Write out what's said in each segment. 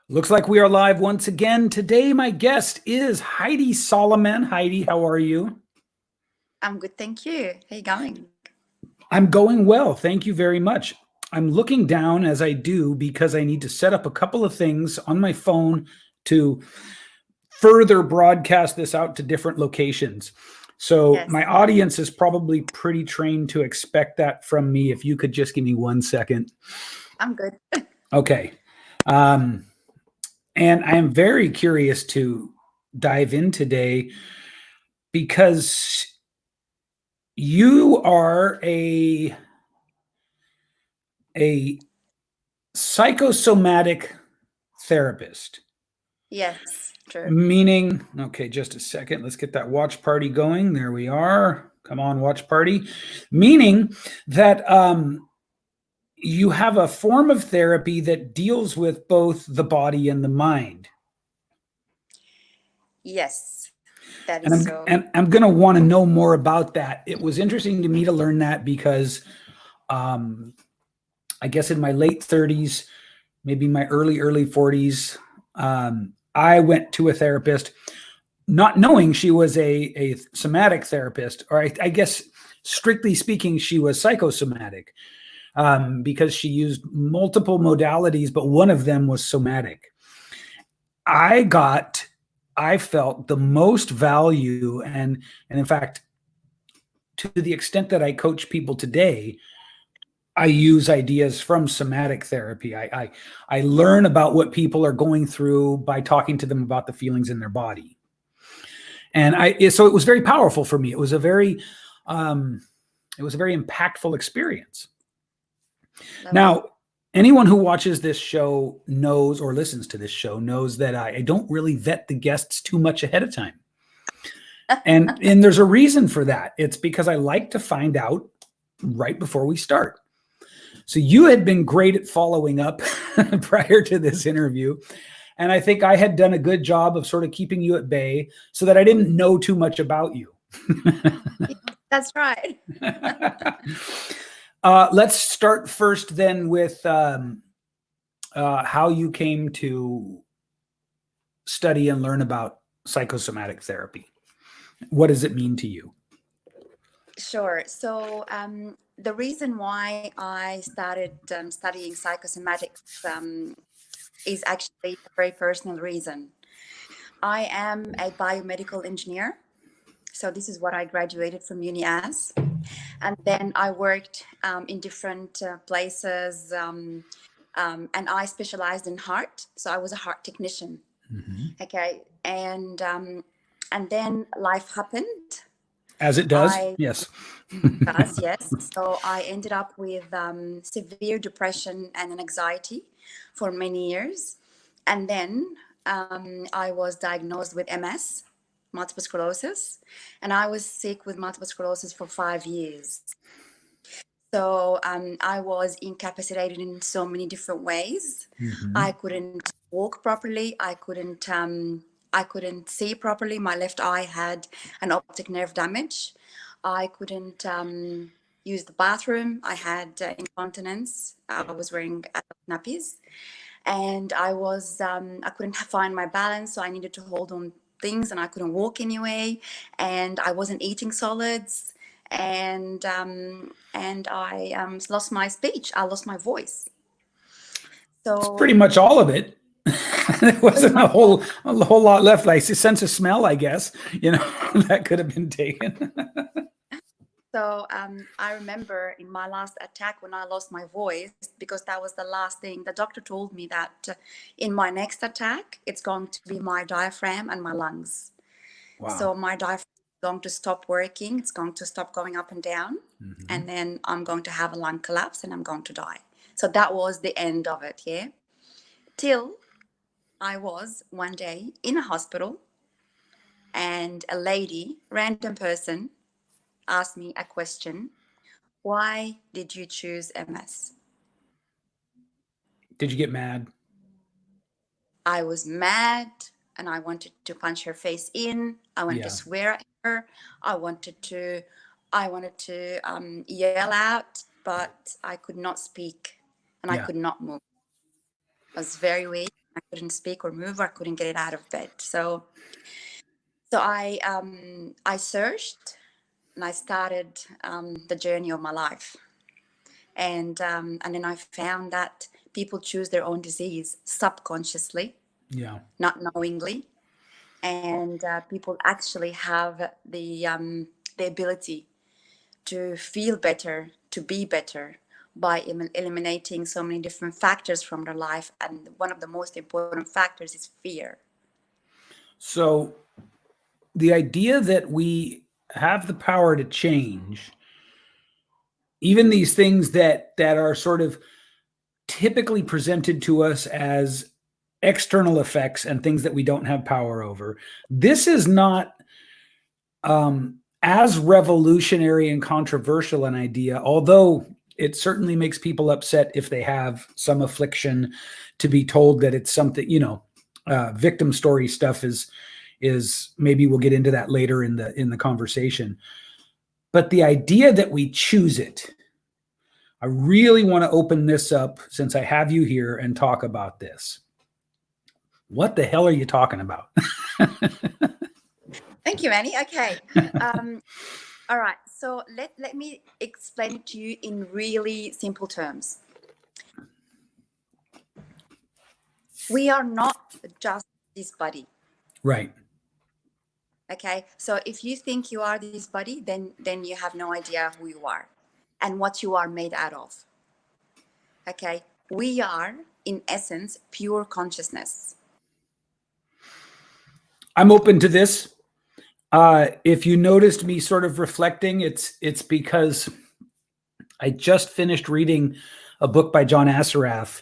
Looks like we are live once again. Today, my guest is Heidi Soliman. Heidi, how are you? I'm good, thank you. How you going? I'm going well. Thank you very much. I'm looking down as I do because I need to set up a couple of things on my phone to further broadcast this out to different locations. So, Yes, my audience is probably pretty trained to expect that from me. If you could just give me 1 second. I'm good. Okay. Um, and I am very curious to dive in today because you are a psychosomatic therapist, Yes, true. meaning, okay, just a second, let's get that watch party going. There we are. Come on, watch party. Meaning that you have a form of therapy that deals with both the body and the mind. Yes, that And is I'm so. and I'm gonna want to know more about that. It was interesting to me to learn that because um, I guess in my late 30s, maybe my early 40s, I went to a therapist, not knowing she was a somatic therapist, or I guess strictly speaking, she was psychosomatic because she used multiple modalities, but one of them was somatic. I got, I felt the most value, and in fact, to the extent that I coach people today, I use ideas from somatic therapy. I learn about what people are going through by talking to them about the feelings in their body, and so it was very powerful for me. Um, it was a very impactful experience. Lovely. Now, anyone who watches this show knows or listens to this show knows that I don't really vet the guests too much ahead of time, and there's a reason for that. It's because I like to find out right before we start. So you had been great at following up prior to this interview. And I think I had done a good job of sort of keeping you at bay so that I didn't know too much about you. That's right. Let's start first then with how you came to study and learn about psychosomatic therapy. What does it mean to you? Sure. So, the reason why I started studying psychosomatics is actually a very personal reason. I am a biomedical engineer. So, this is what I graduated from uni as. And then I worked in different places. And I specialized in heart, so I was a heart technician. Mm-hmm. Okay, and then life happened. As it does, I yes. does, yes. So I ended up with severe depression and an anxiety for many years, and then I was diagnosed with MS, multiple sclerosis, and I was sick with multiple sclerosis for 5 years. So I was incapacitated in so many different ways. Mm-hmm. I couldn't walk properly. I couldn't see properly. My left eye had an optic nerve damage. I couldn't use the bathroom. I had incontinence. I was wearing nappies, and I couldn't find my balance. So I needed to hold on things, and I couldn't walk anyway. And I wasn't eating solids, and I lost my speech. I lost my voice. It's pretty So much all of it. There pretty wasn't much all. a whole lot left. Like a sense of smell, I guess. That could have been taken. So I remember in my last attack when I lost my voice, because that was the last thing. The doctor told me that in my next attack, it's going to be my diaphragm and my lungs. Wow. So my diaphragm is going to stop working. It's going to stop going up and down. Mm-hmm. And then I'm going to have a lung collapse and I'm going to die. So that was the end of it, yeah? Till I was one day in a hospital and a lady, random person, asked me a question. Why did you choose MS? Did you get mad? I was mad and I wanted to punch her face in. I wanted to Yeah. swear at her. I wanted to yell out, but I could not speak and I Yeah. could not move. I was very weak. I couldn't speak or move. I couldn't get it out of bed. So I searched and I started the journey of my life. And then I found that people choose their own disease subconsciously, Yeah. not knowingly. And people actually have the ability to feel better, to be better by eliminating so many different factors from their life. And one of the most important factors is fear. So the idea that we have the power to change, even these things that are sort of typically presented to us as external effects and things that we don't have power over, this is not as revolutionary and controversial an idea, although it certainly makes people upset if they have some affliction to be told that it's something, victim story stuff is maybe we'll get into that later in the conversation. But the idea that we choose it, I really want to open this up since I have you here and talk about this. What the hell are you talking about? Thank you, Annie. Okay. All right. So let me explain it to you in really simple terms. We are not just this body. Right. Okay. So if you think you are this body, then you have no idea who you are and what you are made out of. Okay. We are, in essence, pure consciousness. I'm open to this. If you noticed me sort of reflecting, it's because I just finished reading a book by John Assaraf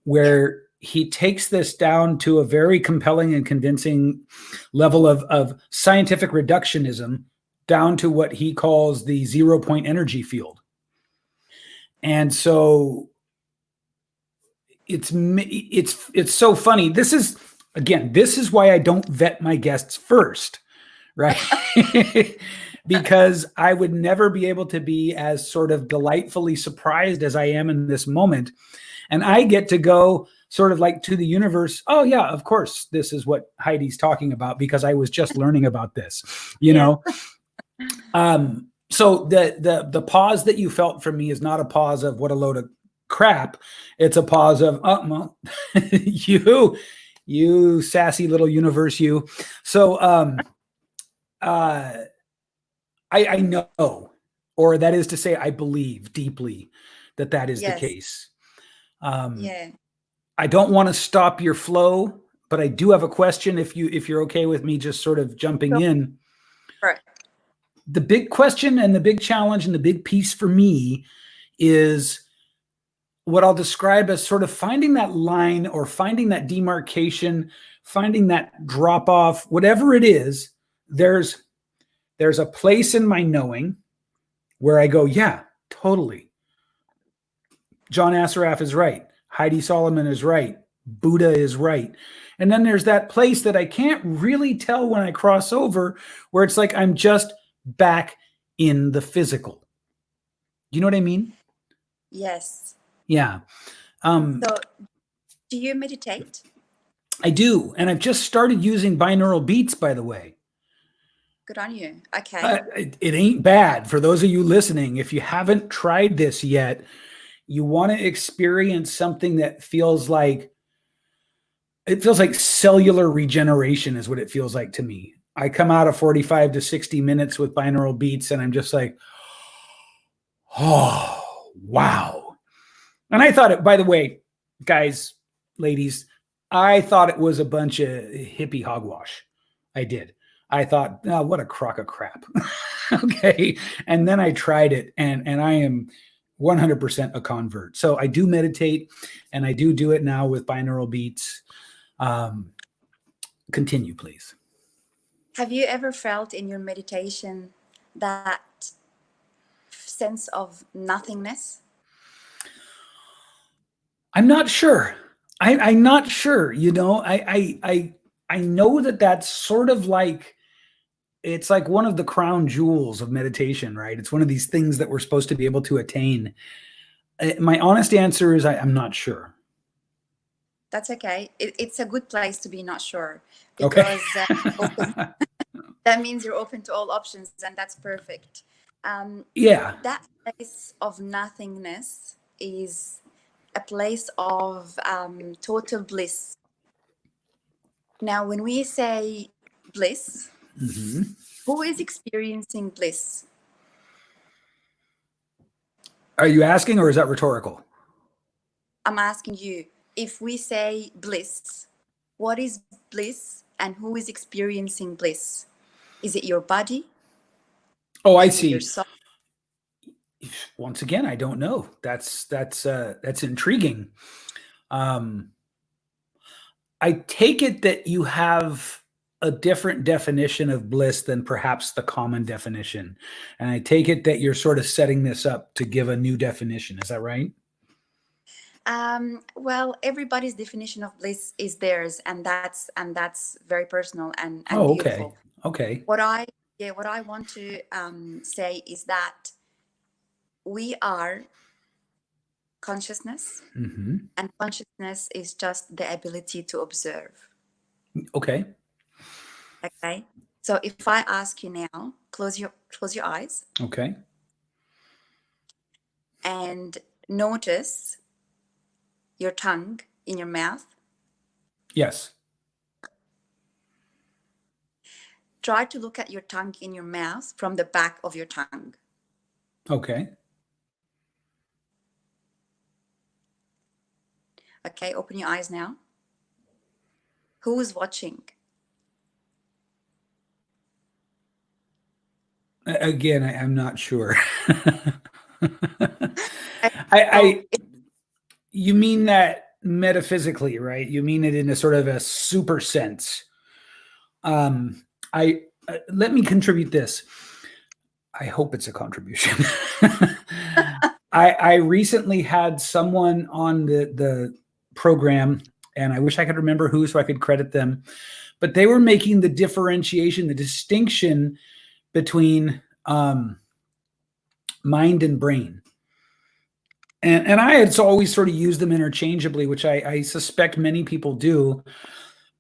where he takes this down to a very compelling and convincing level of scientific reductionism down to what he calls the 0-point energy field. And so it's so funny. This is why I don't vet my guests first, right? Because I would never be able to be as sort of delightfully surprised as I am in this moment. And I get to go sort of like to the universe. Oh yeah, of course, this is what Heidi's talking about because I was just learning about this, know? So the pause that you felt from me is not a pause of what a load of crap. It's a pause of, well, you sassy little universe, you. So I know, or that is to say, I believe deeply that is the case. I don't want to stop your flow, but I do have a question if you're okay with me just sort of jumping in. Right. The big question and the big challenge and the big piece for me is what I'll describe as sort of finding that line or finding that demarcation, finding that drop off, whatever it is. There's a place in my knowing where I go, yeah, totally. John Assaraf is right. Heidi Soliman is right. Buddha is right. And then there's that place that I can't really tell when I cross over where it's like I'm just back in the physical. Do you know what I mean? Yes. Yeah. So do you meditate? I do. And I've just started using binaural beats, by the way. Good on you. Okay. It ain't bad. For those of you listening, if you haven't tried this yet, you want to experience something that feels like cellular regeneration is what it feels like to me. I come out of 45 to 60 minutes with binaural beats and I'm just like, oh, wow. And I thought it, by the way, guys, ladies, I thought it was a bunch of hippie hogwash. I did. I thought, oh, what a crock of crap. Okay. And then I tried it and I am 100% a convert. So I do meditate and I do it now with binaural beats. Continue, please. Have you ever felt in your meditation that sense of nothingness? I'm not sure. I'm not sure. I know that that's sort of like, it's like one of the crown jewels of meditation, right? It's one of these things that we're supposed to be able to attain. My honest answer is I'm not sure. That's okay. It's a good place to be not sure, Okay. because that means you're open to all options, and that's perfect. Yeah. That place of nothingness is a place of total bliss. Now, when we say bliss, Hmm. who is experiencing bliss? Are you asking, or is that rhetorical? I'm asking you, if we say bliss, what is bliss and who is experiencing bliss? Is it your body? Oh, I Is it your see. soul? Once again, I don't know. That's intriguing. Um, I take it that you have a different definition of bliss than perhaps the common definition, and I take it that you're sort of setting this up to give a new definition. Is that right? Well, everybody's definition of bliss is theirs, and that's very personal and Oh, okay. beautiful. Okay. What I want to say is that we are consciousness, Hmm. and consciousness is just the ability to observe. Okay. Okay, so if I ask you now, close your eyes Okay. and notice your tongue in your mouth. Yes. Try to look at your tongue in your mouth from the back of your tongue. Okay. Okay, open your eyes now. Who is watching? Again, I'm not sure. So, You mean that metaphysically, right? You mean it in a sort of a super sense. I Let me contribute this. I hope it's a contribution. I recently had someone on the program, and I wish I could remember who so I could credit them, but they were making the differentiation, the distinction between mind and brain. And I had always sort of used them interchangeably, which I suspect many people do.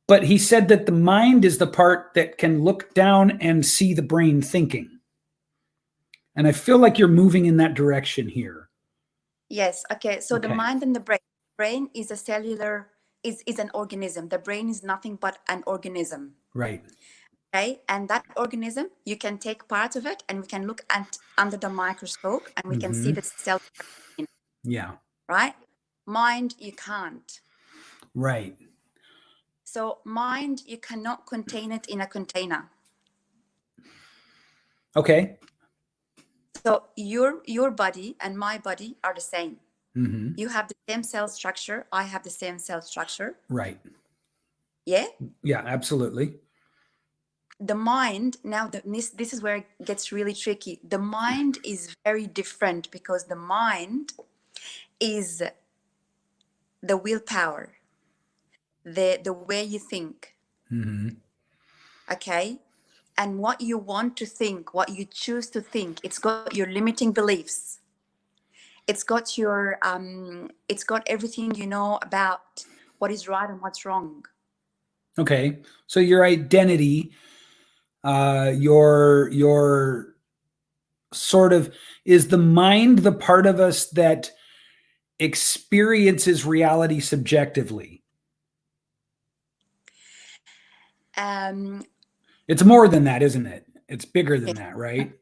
But he said that the mind is the part that can look down and see the brain thinking. And I feel like you're moving in that direction here. yes, okay. So the Okay. mind and the brain is a cellular, is an organism. The brain is nothing but an organism. Right. Okay, and that organism, you can take part of it, and we can look at under the microscope, and we can see the cell. Yeah. Right? Mind, you can't. Right. So mind, you cannot contain it in a container. Okay. So your body and my body are the same. Mm-hmm. You have the same cell structure. I have the same cell structure. Right. Yeah. Yeah, absolutely. The mind, now this is where it gets really tricky. The mind is very different, because the mind is the willpower, the way you think. Mm-hmm. Okay, and what you want to think, what you choose to think. It's got your limiting beliefs. It's got your it's got everything you know about what is right and what's wrong. Okay. So your identity, your sort of, is the mind the part of us that experiences reality subjectively? Um, It's more than that, isn't it? It's bigger than that, right?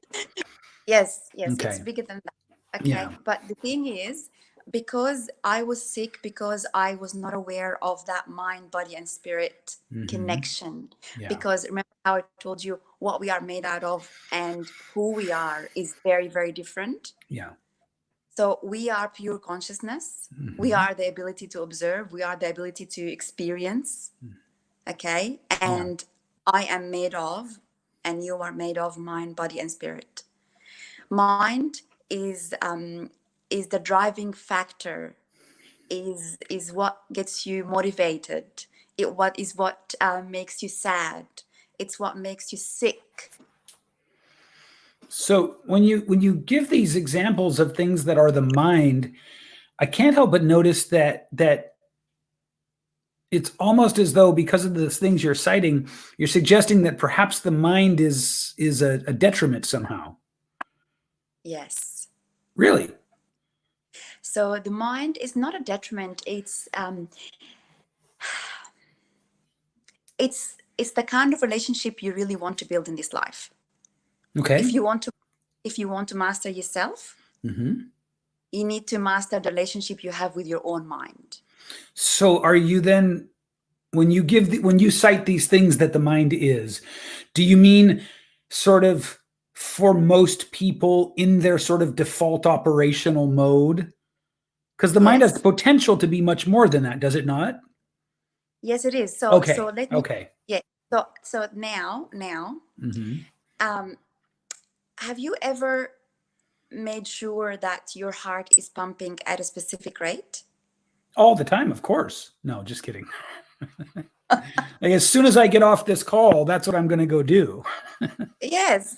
yes, it's Okay. bigger than that. Okay, Yeah. but the thing is, because I was sick, because I was not aware of that mind, body, and spirit connection. Yeah. Because remember how I told you what we are made out of and who we are is very, very different. Yeah. So we are pure consciousness. We are the ability to observe. We are the ability to experience. Okay. And I am made of, and you are made of, mind, body, and spirit. Mind is the driving factor, is what gets you motivated. What makes you sad. It's what makes you sick. So when you give these examples of things that are the mind, I can't help but notice that it's almost as though because of the things you're citing, you're suggesting that perhaps the mind is a detriment somehow. Yes. Really? So the mind is not a detriment. It's the kind of relationship you really want to build in this life. Okay. If you want to master yourself, Mm-hmm. you need to master the relationship you have with your own mind. So are you then, when you cite these things that the mind is, do you mean sort of for most people in their sort of default operational mode? Because the mind has the Yes. potential to be much more than that, does it not? Yes, it is. So Okay. so let me Okay. yeah. So now Mm-hmm. have you ever made sure that your heart is pumping at a specific rate? All the time, of course. No, just kidding. Like, as soon as I get off this call, that's what I'm going to go do. Yes,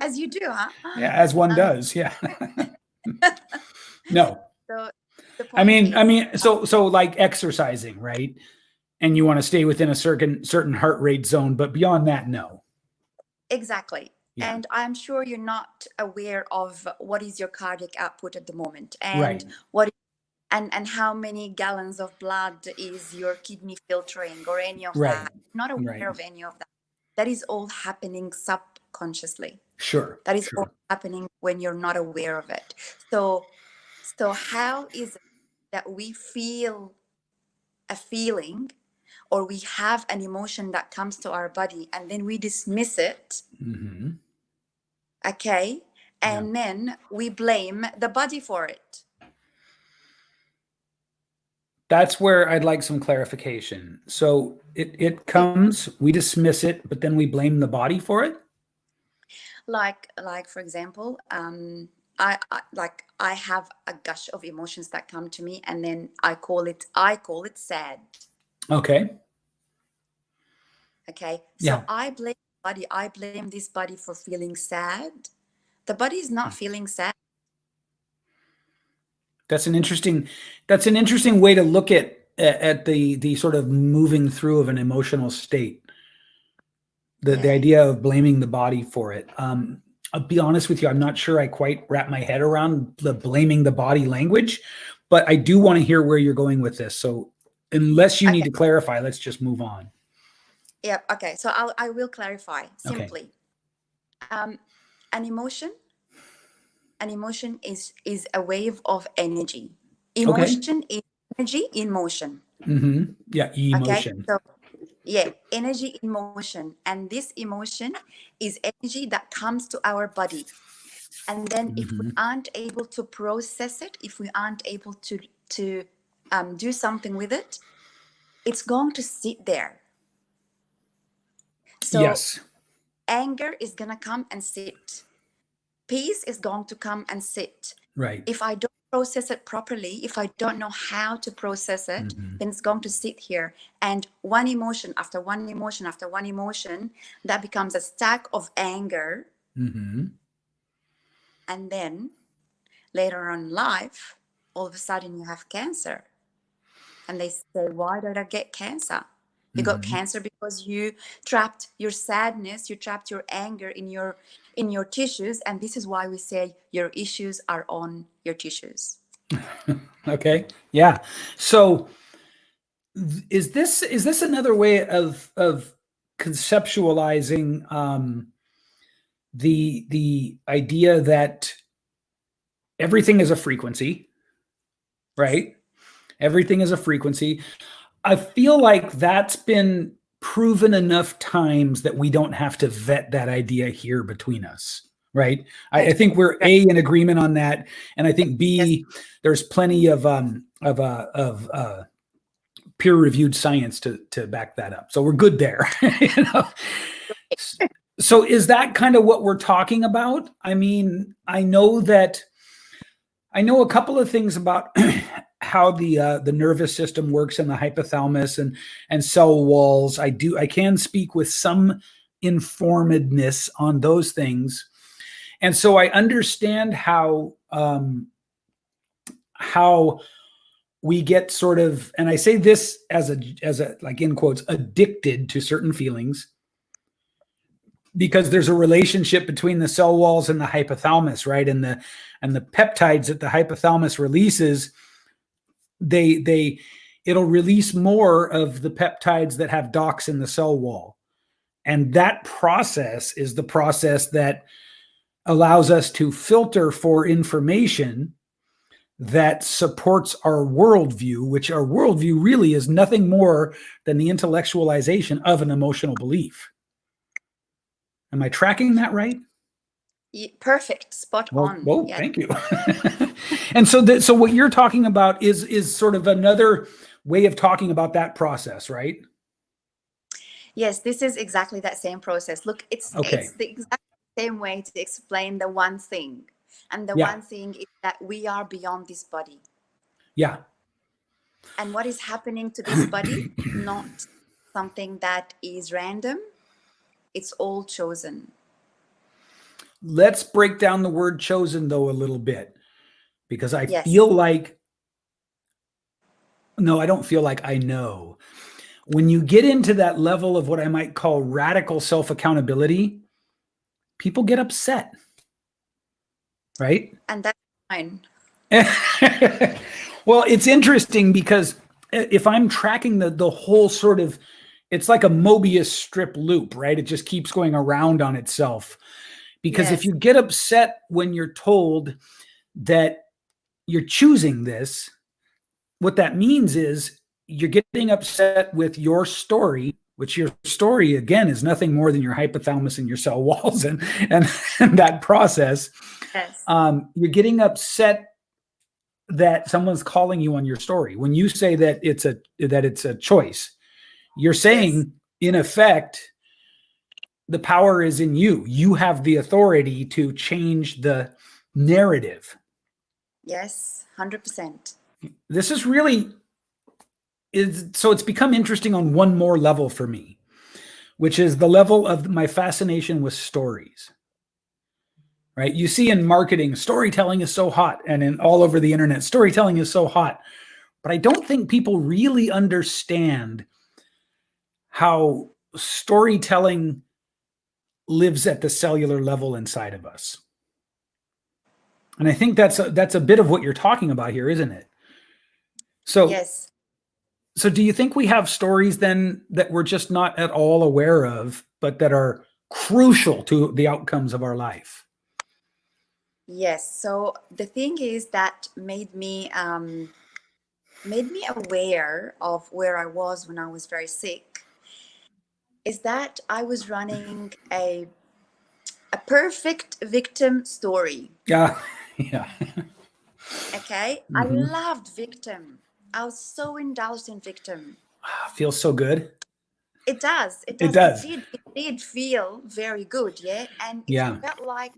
as you do, huh? Yeah, as one does. Yeah. No. So the I point mean, is, so like exercising, right? And you want to stay within a certain heart rate zone, but beyond that, no. exactly. Yeah. And I'm sure you're not aware of what is your cardiac output at the moment, Right. and what and how many gallons of blood is your kidney filtering, or any of Right. that. Not aware Right. of any of that. That is all happening subconsciously. Sure. That is all Sure. happening when you're not aware of it. So how is it that we feel a feeling, or we have an emotion that comes to our body, and then we dismiss it, Mm-hmm. okay, and then we blame the body for it? That's where I'd like some clarification. So it comes, we dismiss it, but then we blame the body for it? Like for example, I have a gush of emotions that come to me, and then I call it sad. Okay. Okay, Yeah. so I blame the body. I blame this body for feeling sad. The body is not feeling sad. That's an interesting way to look at the sort of moving through of an emotional state. The Yeah. idea of blaming the body for it. I'll be honest with you, I'm not sure I quite wrap my head around the blaming the body language, but I do want to hear where you're going with this. So unless you need Okay. to clarify, let's just move on. Yeah. Okay. So I will clarify simply. An emotion is a wave of energy. Emotion is energy in motion. Mm-hmm. Yeah. Okay. Emotion. So yeah, energy in motion, and this emotion is energy that comes to our body. And then if we aren't able to process it, if we aren't able to do something with it, it's going to sit there. So Yes. anger is going to come and sit. Peace is going to come and sit. Right. If I don't process it properly, if I don't know how to process it, then it's going to sit here. And one emotion after one emotion after one emotion, that becomes a stack of anger. Mm-hmm. And then later on in life, all of a sudden you have cancer. And they say, why did I get cancer? You got cancer because you trapped your sadness, you trapped your anger in your tissues. And this is why we say your issues are on your tissues. Okay. Yeah. So is this another way of conceptualizing the idea that everything is a frequency, right? Everything is a frequency. I feel like that's been proven enough times that we don't have to vet that idea here between us, right? I think we're in agreement on that, and I think B, there's plenty of peer-reviewed science to back that up. So we're good there. You know? So is that kind of what we're talking about? I mean, I know a couple of things about how the nervous system works in the hypothalamus and cell walls. I can speak with some informedness on those things, and so I understand how we get sort of, and I say this as a like in quotes, addicted to certain feelings, because there's a relationship between the cell walls and the hypothalamus, right? And the peptides that the hypothalamus releases, it'll release more of the peptides that have docks in the cell wall. And that process is the process that allows us to filter for information that supports our worldview, which our worldview really is nothing more than the intellectualization of an emotional belief. Am I tracking that right? Perfect, spot on. Whoa, yeah. Thank you. And so what you're talking about is sort of another way of talking about that process, right? Yes, this is exactly that same process. Look, it's the exact same way to explain the one thing. And the one thing is that we are beyond this body. Yeah. And what is happening to this body, not something that is random. It's all chosen. Let's break down the word chosen, though, a little bit, because I feel like, no, I don't feel like I know. When you get into that level of what I might call radical self-accountability, people get upset, right? And that's fine. Well, it's interesting because if I'm tracking the whole sort of, it's like a Mobius strip loop, right? It just keeps going around on itself. Because if you get upset when you're told that you're choosing this, what that means is you're getting upset with your story, which your story, again, is nothing more than your hypothalamus and your cell walls and that process. Yes. You're getting upset that someone's calling you on your story. When you say that it's a choice, you're saying, in effect, the power is in you. You have the authority to change the narrative. Yes, 100%. This is really, so it's become interesting on one more level for me, which is the level of my fascination with stories. Right? You see in marketing, storytelling is so hot, and in all over the internet, storytelling is so hot. But I don't think people really understand how storytelling lives at the cellular level inside of us. And I think that's a bit of what you're talking about here, isn't it? So, yes. So do you think we have stories then that we're just not at all aware of, but that are crucial to the outcomes of our life? Yes. So the thing is that made me aware of where I was when I was very sick, is that I was running a perfect victim story. Yeah. Okay. Mm-hmm. I loved victim. I was so indulged in victim. Feels so good. It does. It does. It did feel very good. Yeah. And it felt like,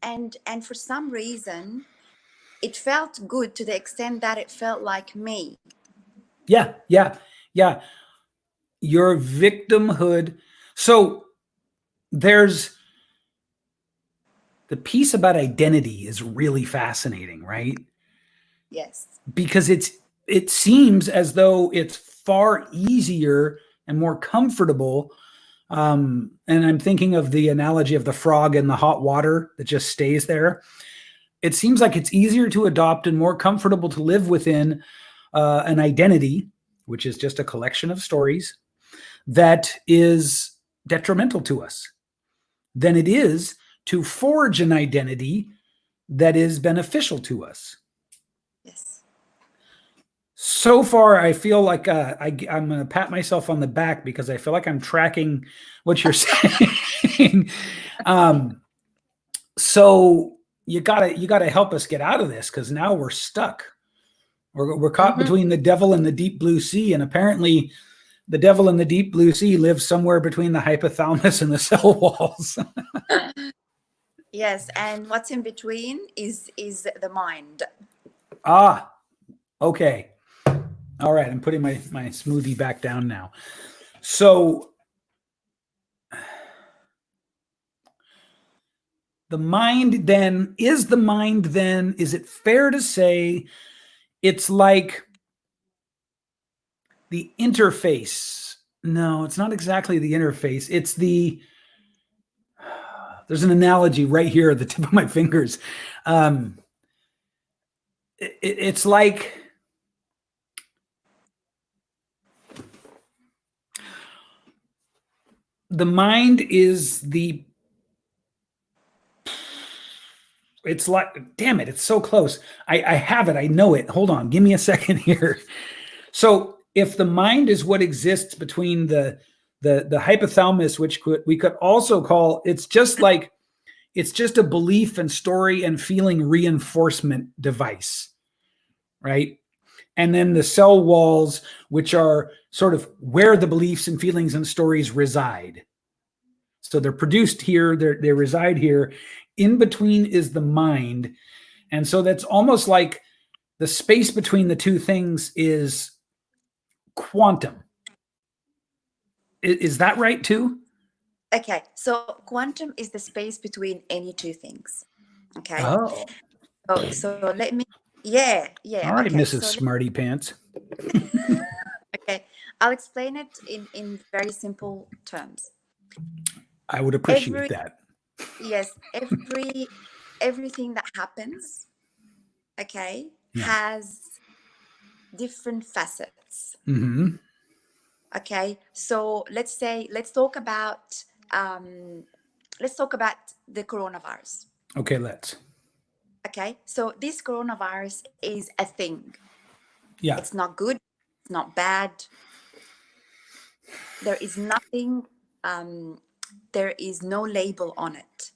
and for some reason, it felt good to the extent that it felt like me. Yeah. Your victimhood. So there's the piece about identity is really fascinating, right? Yes. Because it seems as though it's far easier and more comfortable. And I'm thinking of the analogy of the frog in the hot water that just stays there. It seems like it's easier to adopt and more comfortable to live within an identity, which is just a collection of stories, that is detrimental to us, than it is to forge an identity that is beneficial to us. Yes. So far, I feel like I'm going to pat myself on the back because I feel like I'm tracking what you're saying. So you gotta help us get out of this, because now we're stuck. We're caught between the devil and the deep blue sea, and apparently the devil in the deep blue sea lives somewhere between the hypothalamus and the cell walls. Yes, and what's in between is the mind. Ah, okay. All right, I'm putting my smoothie back down now. So the mind then, is it fair to say it's like the interface. No, it's not exactly the interface. It's there's an analogy right here at the tip of my fingers. It's like the mind is it's like, damn it, it's so close. I have it. I know it. Hold on. Give me a second here. So if the mind is what exists between the hypothalamus, which we could also call, it's just a belief and story and feeling reinforcement device, right? And then the cell walls, which are sort of where the beliefs and feelings and stories reside. So they're produced here, they reside here. In between is the mind. And so that's almost like the space between the two things is quantum. Is that right too? Okay, so quantum is the space between any two things. Okay. Oh. So let me, yeah. All right, okay, Mrs. so Smarty Pants. okay, I'll explain it in very simple terms. I would appreciate that. Yes, everything that happens, okay, has different facets. Mm-hmm. Okay, so let's talk about the coronavirus. Okay, let's. Okay, so this coronavirus is a thing. Yeah. It's not good, it's not bad. There is nothing, there is no label on it.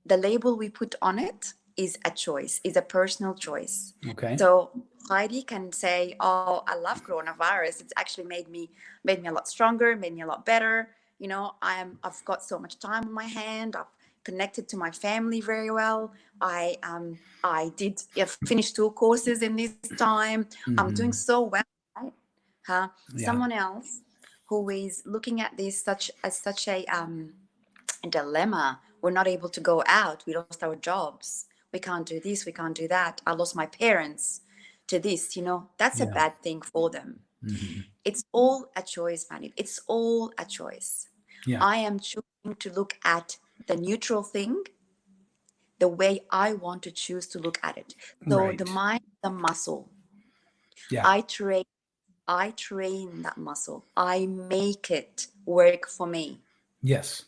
The label we put on it is a choice, is a personal choice. Okay. So Heidi can say, oh, I love coronavirus. It's actually made me a lot stronger, made me a lot better. You know, I've got so much time on my hand. I've connected to my family very well. I finished 2 courses in this time. Mm-hmm. I'm doing so well, right? Yeah. Someone else who is looking at this as such a dilemma. We're not able to go out. We lost our jobs. We can't do this. We can't do that. I lost my parents to this. You know, that's a bad thing for them. Mm-hmm. It's all a choice, Manny. It's all a choice. Yeah. I am choosing to look at the neutral thing the way I want to choose to look at it. So the mind, the muscle. Yeah. I train that muscle. I make it work for me. Yes.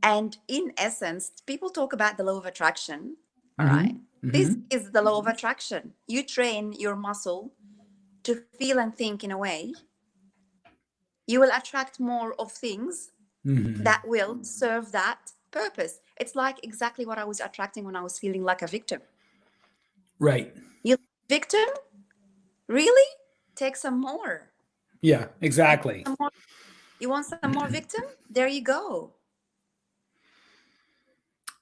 And in essence, people talk about the law of attraction. All Mm-hmm. right. Mm-hmm. This is the law of attraction. You train your muscle to feel and think in a way. You will attract more of things that will serve that purpose. It's like exactly what I was attracting when I was feeling like a victim. Right. You victim? Really? Take some more. Yeah, exactly. You want some more victim? There you go.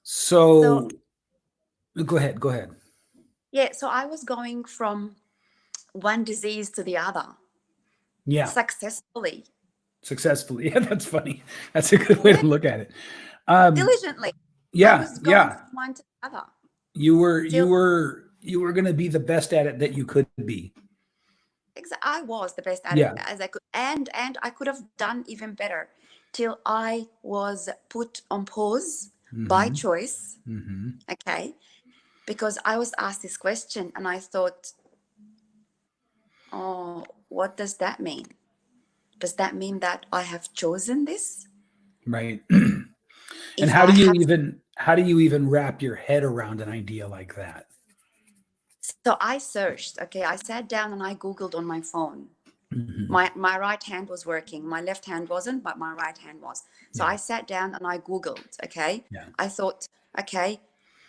So go ahead. Yeah, so I was going from one disease to the other. Yeah. Successfully. Yeah, that's funny. That's a good way to look at it. Diligently. Yeah. I was going from one to the other. You were going to be the best at it that you could be. I was the best at it as I could, and I could have done even better till I was put on pause by choice. Okay, because I was asked this question and I thought, oh, what does that mean? Does that mean that I have chosen this? Right. And how do you even wrap your head around an idea like that? So I searched. Okay, I sat down and I Googled on my phone. My right hand was working. My left hand wasn't, but my right hand was. So I sat down and I Googled. Okay. Yeah. I thought, okay,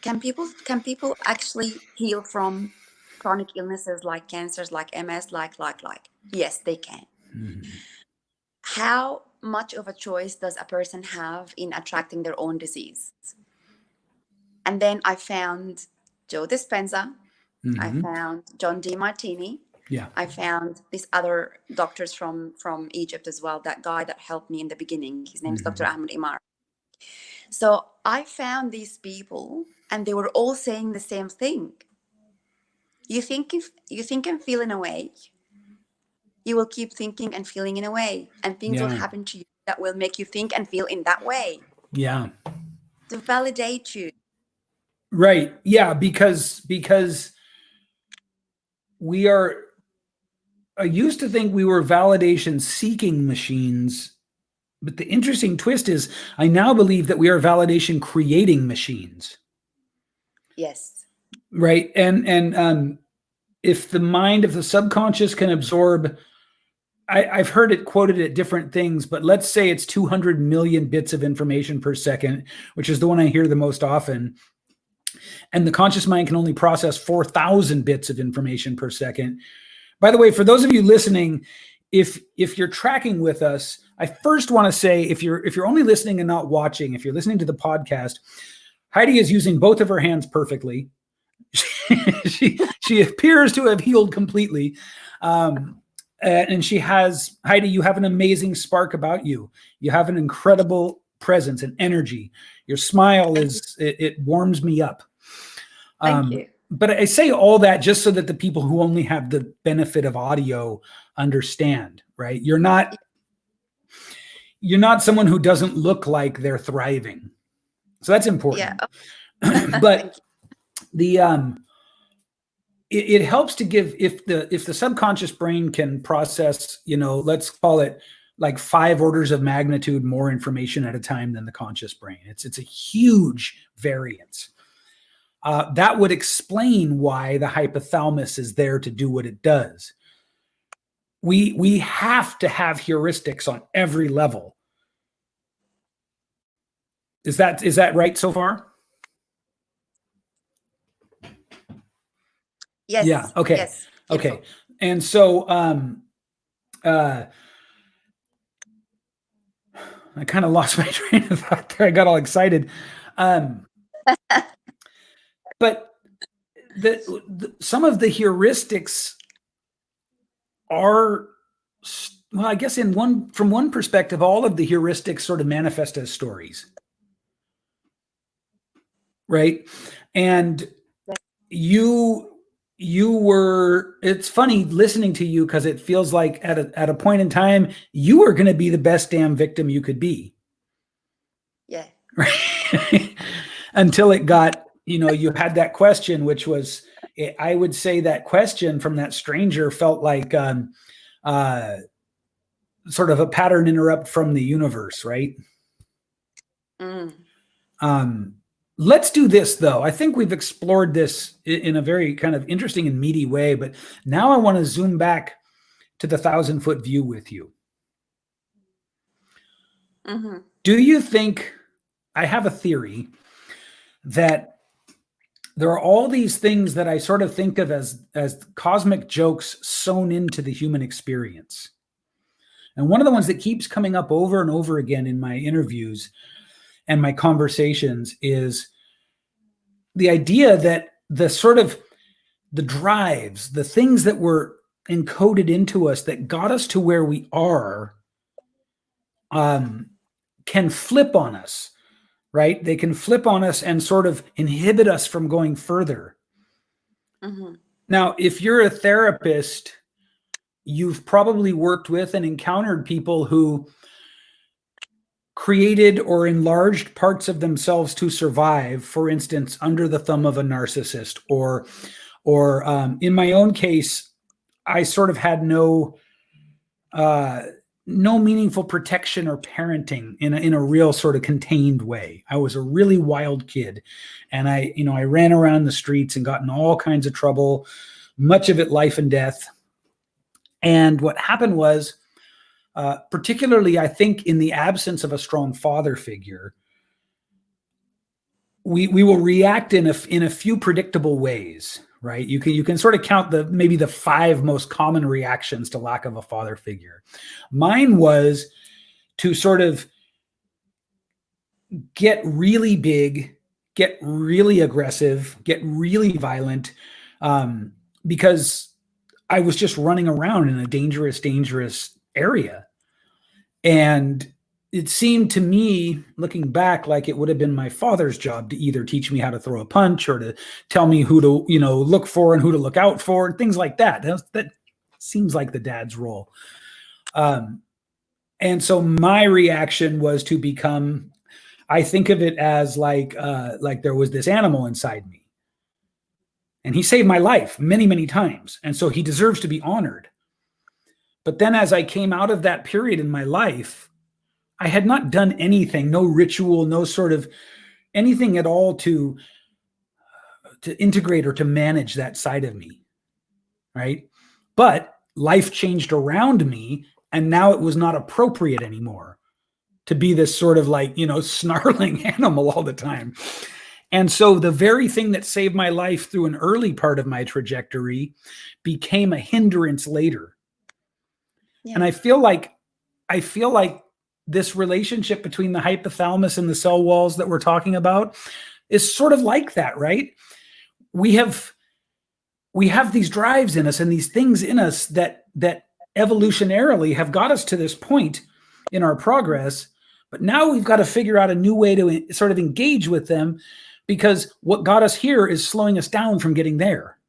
can people actually heal from chronic illnesses like cancers, like MS, like? Yes, they can. How much of a choice does a person have in attracting their own disease? And then I found Joe Dispenza. I found John DeMartini. Yeah. I found these other doctors from Egypt as well. That guy that helped me in the beginning, his name is Dr. Ahmed Imar. So I found these people and they were all saying the same thing. You think and feel in a way, you will keep thinking and feeling in a way, and things will happen to you that will make you think and feel in that way. Yeah. To validate you. Right. Yeah. Because we are, I used to think we were validation seeking machines, but the interesting twist is I now believe that we are validation creating machines. Yes. Right. And if the mind, if the subconscious can absorb, I've heard it quoted at different things, but let's say it's 200 million bits of information per second, which is the one I hear the most often. And the conscious mind can only process 4,000 bits of information per second. By the way, for those of you listening, if you're tracking with us, I first want to say, if you're only listening and not watching, if you're listening to the podcast, Heidi is using both of her hands perfectly. she appears to have healed completely. And she has, Heidi, you have an amazing spark about you. You have an incredible presence and energy. Your smile it warms me up. Thank you. But I say all that just so that the people who only have the benefit of audio understand, right? You're not someone who doesn't look like they're thriving. So that's important. Yeah. But it helps to give, if the subconscious brain can process, let's call it like 5 orders of magnitude more information at a time than the conscious brain. It's a huge variance. That would explain why the hypothalamus is there to do what it does. We have to have heuristics on every level. Is that right so far? Yes. Yeah. Okay. Yes. Okay. And so I kind of lost my train of thought there. I got all excited. But some of the heuristics are, well, I guess from one perspective, all of the heuristics sort of manifest as stories. Right. And you were, it's funny listening to you because it feels like at a point in time, you were going to be the best damn victim you could be. Yeah. Right. Until it got, you had that question, which was, I would say that question from that stranger felt like sort of a pattern interrupt from the universe, right? Let's do this, though. I think we've explored this in a very kind of interesting and meaty way, but now I want to zoom back to the 1,000-foot view with you. Mm-hmm. Do you think, I have a theory that there are all these things that I sort of think of as cosmic jokes sewn into the human experience. And one of the ones that keeps coming up over and over again in my interviews and my conversations is the idea that the drives, the things that were encoded into us that got us to where we are, can flip on us, right? They can flip on us and sort of inhibit us from going further. Mm-hmm. Now, if you're a therapist, you've probably worked with and encountered people who created or enlarged parts of themselves to survive, for instance, under the thumb of a narcissist, or in my own case, I sort of had no meaningful protection or parenting in a real sort of contained way. I was a really wild kid, and I ran around the streets and got in all kinds of trouble, much of it life and death. And what happened was, particularly, I think, in the absence of a strong father figure, we will react in a few predictable ways, right? You can sort of count maybe the 5 most common reactions to lack of a father figure. Mine was to sort of get really big, get really aggressive, get really violent, because I was just running around in a dangerous area. And it seemed to me, looking back, like it would have been my father's job to either teach me how to throw a punch or to tell me who to, look for and who to look out for and things like that. seems like the dad's role. And so my reaction was to become, I think of it as like there was this animal inside me. And he saved my life many, many times. And so he deserves to be honored. But then as I came out of that period in my life, I had not done anything, no ritual, no sort of anything at all to integrate or to manage that side of me. Right. But life changed around me. And now it was not appropriate anymore to be this sort of like, snarling animal all the time. And so the very thing that saved my life through an early part of my trajectory became a hindrance later. Yeah. And I feel like this relationship between the hypothalamus and the cell walls that we're talking about is sort of like that, right? We have these drives in us and these things in us that evolutionarily have got us to this point in our progress, but now we've got to figure out a new way to sort of engage with them, because what got us here is slowing us down from getting there.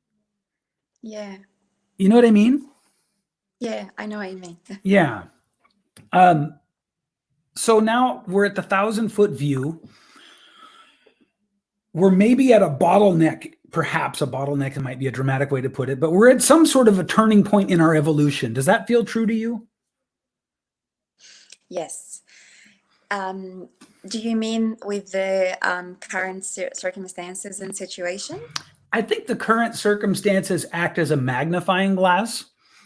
Yeah. You know what I mean? Yeah, I know what you mean. Yeah. So now we're at the 1,000-foot view. We're maybe at a bottleneck, perhaps a bottleneck, it might be a dramatic way to put it, but we're at some sort of a turning point in our evolution. Does that feel true to you? Yes. Do you mean with the current circumstances and situation? I think the current circumstances act as a magnifying glass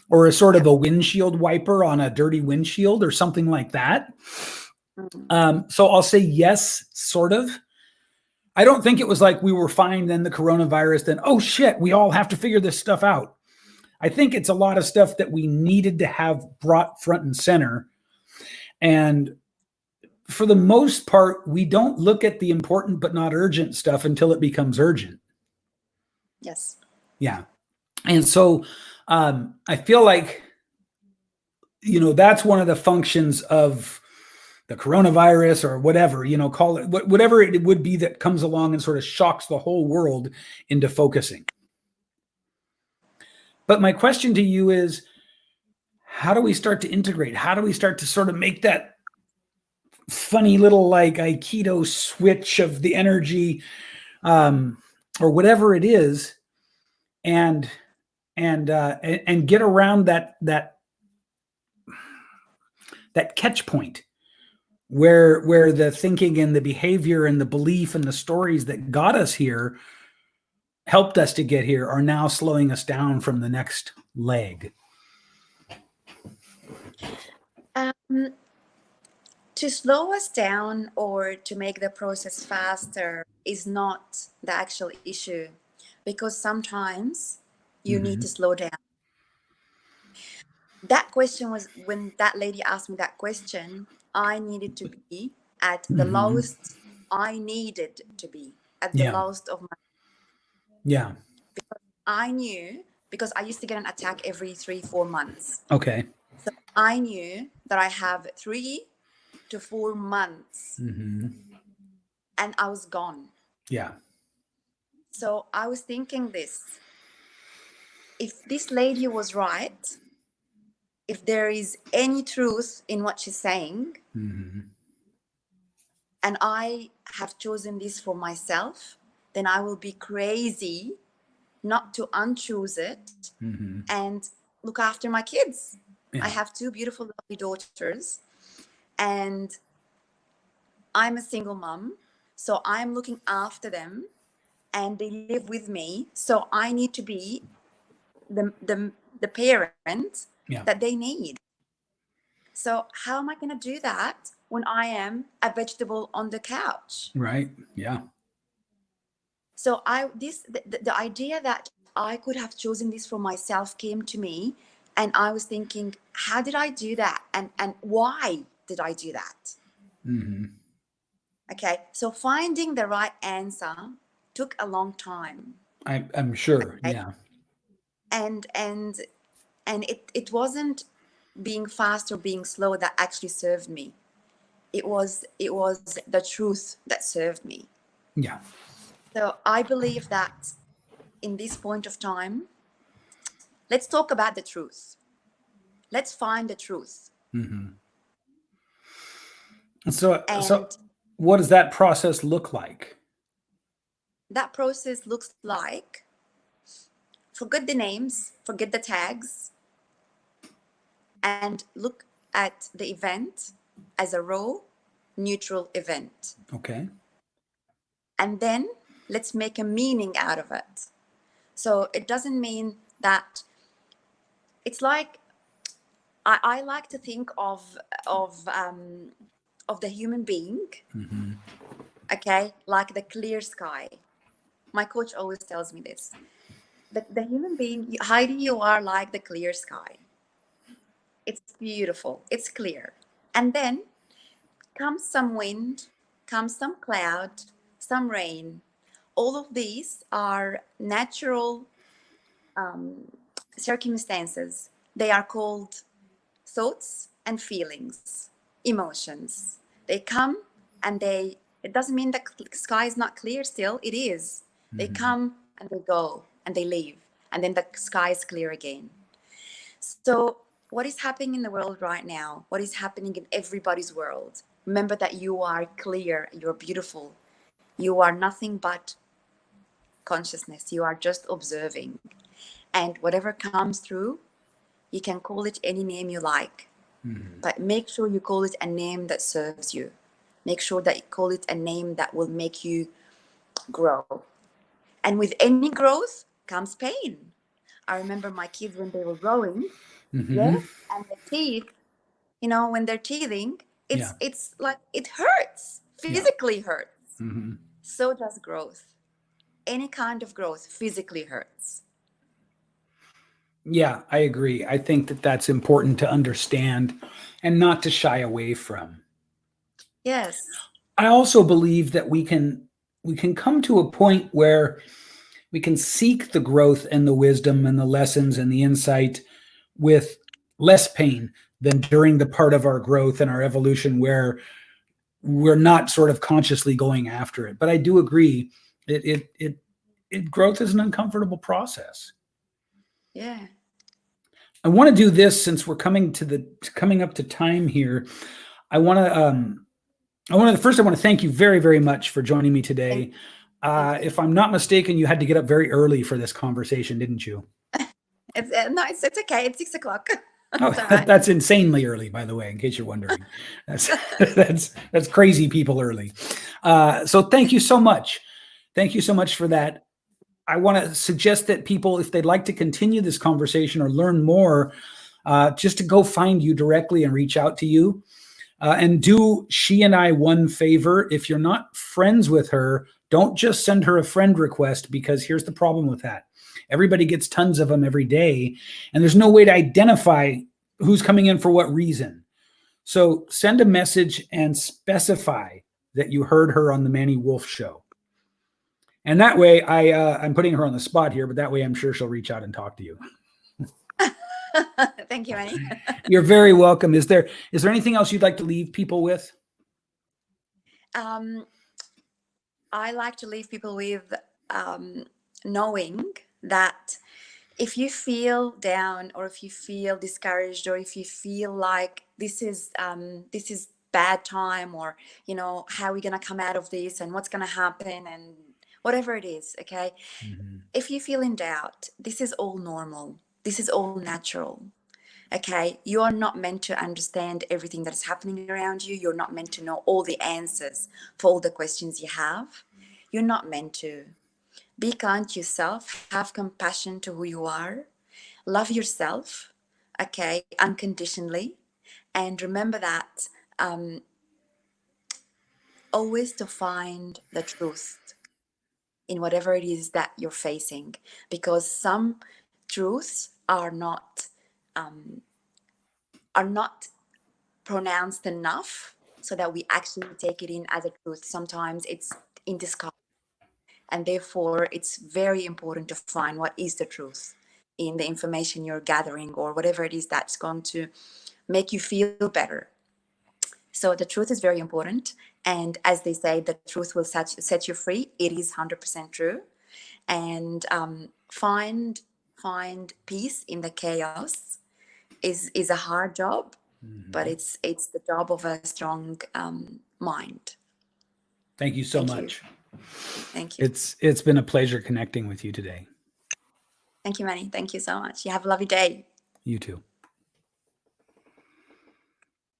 or a sort of a windshield wiper on a dirty windshield or something like that. So I'll say yes, sort of. I don't think it was like we were fine, then the coronavirus, then, oh shit, we all have to figure this stuff out. I think it's a lot of stuff that we needed to have brought front and center. And for the most part, we don't look at the important but not urgent stuff until it becomes urgent. Yes. Yeah. And so I feel like, that's one of the functions of the coronavirus or whatever, call it whatever it would be that comes along and sort of shocks the whole world into focusing. But my question to you is, how do we start to integrate? How do we start to sort of make that funny little like Aikido switch of the energy or whatever it is and get around that catch point where the thinking and the behavior and the belief and the stories that got us here, helped us to get here, are now slowing us down from the next leg? To slow us down or to make the process faster is not the actual issue, because sometimes you need to slow down. That question was, when that lady asked me that question, I needed to be at the lowest I needed to be, at the lowest of my. Yeah. Because I knew, because I used to get an attack every 3-4 months. Okay. So I knew that I have 3 to 4 months and I was gone. Yeah. So I was thinking this, if this lady was right, if there is any truth in what she's saying, and I have chosen this for myself, then I will be crazy not to unchoose it and look after my kids. Yeah. I have 2 beautiful, lovely daughters, and I'm a single mom, so I'm looking after them, and they live with me. So I need to be the parent that they need. So how am I going to do that when I am a vegetable on the couch? Right. Yeah. So the idea that I could have chosen this for myself came to me, and I was thinking, how did I do that? And why did I do that? Okay. So finding the right answer took a long time. I'm sure. Okay? Yeah. And it wasn't being fast or being slow that actually served me. It was the truth that served me. Yeah. So I believe that in this point of time, Let's talk about the truth. Let's find the truth. Mm-hmm. So And what does that process look like? that process looks like, forget the names, forget the tags, and look at the event as a raw, neutral event. Okay. And then let's make a meaning out of it. So it doesn't mean that it's like, I like to think of the human being, Mm-hmm. okay, like the clear sky. My coach always tells me this. The human being, Heidi, you are like the clear sky. It's beautiful. It's clear. And then comes some wind, comes some cloud, some rain. All of these are natural circumstances. They are called thoughts and feelings, emotions. They come and it doesn't mean the sky is not clear still, it is. They Mm-hmm. come and they go and they leave, and then the sky is clear again. So, what is happening in the world right now? What is happening in everybody's world? Remember that you are clear, you're beautiful. You are nothing but consciousness. You are just observing. And whatever comes through, you can call it any name you like. Mm-hmm. But make sure you call it a name that serves you. Make sure that you call it a name that will make you grow. And with any growth comes pain. I remember my kids when they were growing, Mm-hmm. yeah, and the teeth, you know, when they're teething, Yeah. it's like it hurts, Yeah. physically hurts. Mm-hmm. So does growth. Any kind of growth physically hurts. Yeah, I agree. I think that that's important to understand and not to shy away from. Yes. I also believe that we can come to a point where we can seek the growth and the wisdom and the lessons and the insight with less pain than during the part of our growth and our evolution where we're not sort of consciously going after it. But I do agree, growth is an uncomfortable process. Yeah. I want to do this since we're coming up to time here. I want to first I want to thank you very, very much for joining me Thank, today. thank you. If I'm not mistaken, you had to get up very early for this conversation, didn't you? It's no, it's okay. It's 6 o'clock. Oh, It's all right. that's insanely early, by the way, in case you're wondering. That's that's crazy people early. So thank you so much. Thank you so much for that. I want to suggest that people, if they'd like to continue this conversation or learn more, just to go find you directly and reach out to you. And do she and I one favor. If you're not friends with her, don't just send her a friend request, because here's the problem with that. Everybody gets tons of them every day, and there's no way to identify who's coming in for what reason. So send a message and specify that you heard her on the Manny Wolf Show. And that way, I'm putting her on the spot here, but that way I'm sure she'll reach out and talk to you. Thank you, Manny. You're very welcome. Is there anything else you'd like to leave people with? I like to leave people with knowing that if you feel down, or if you feel discouraged, or if you feel like this is bad time, or you know, how are we gonna come out of this, and what's gonna happen, and whatever it is, okay. Mm-hmm. If you feel in doubt, this is all normal. This is all natural. Okay, you are not meant to understand everything that is happening around you. You're not meant to know all the answers for all the questions you have. You're not meant to. Be kind to yourself, have compassion to who you are, love yourself, okay, unconditionally. And remember that always to find the truth in whatever it is that you're facing, because some truths are not pronounced enough so that we actually take it in as a truth. Sometimes it's in disguise, and therefore it's very important to find what is the truth in the information you're gathering, or whatever it is that's going to make you feel better. So the truth is very important, and as they say, the truth will set you free. It is 100% true. And find find peace in the chaos is a hard job, but it's the job of a strong mind. Thank you so Thank you. much. Thank you. It's been a pleasure connecting with you today. Thank you, Manny. Thank you so much. You have a lovely day. You too.